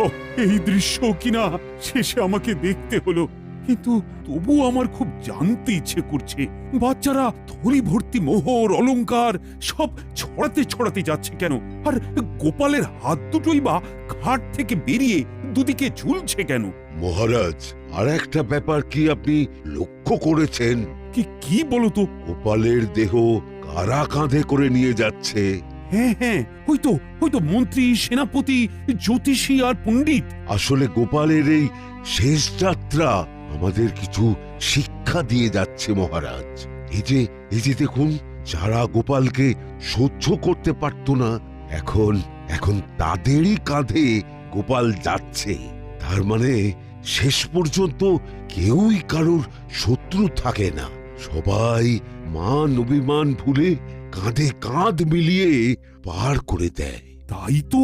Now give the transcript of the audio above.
ও, এই দৃশ্য কিনা শেষে আমাকে দেখতে হলো, কিন্তু তবু আমার খুব জানতে ইচ্ছে করছে বাচ্চারা থলি ভর্তি মোহর অলংকার সব ছড়াতে ছড়াতে যাচ্ছে কেন, আর গোপালের হাত দুটোই বা ঘাট থেকে বেরিয়ে দুদিকে ঝুলছে কেন? মহারাজ, আর একটা ব্যাপার কি আপনি লক্ষ্য করেছেন? কি কি বলো তো? গোপালের দেহ কারা কাঁধে করে নিয়ে যাচ্ছে? হ্যাঁ হ্যাঁ, হয়তো মন্ত্রী, সেনাপতি, জ্যোতিষী আর পণ্ডিত। আসলে গোপালের এই শেষ যাত্রা আমাদের কিছু শিক্ষা দিয়ে যাচ্ছে মহারাজ। এই যে দেখুন, যারা গোপালকে সহ্য করতে পারত না, এখন এখন তাদেরই কাঁধে গোপাল যাচ্ছে। তার মানে শেষ পর্যন্ত কেউই কারোর শত্রু থাকে না, সবাই মান অভিমান ভুলে কাঁধে কাঁধ মিলিয়ে পার করে দেয়। তাই তো।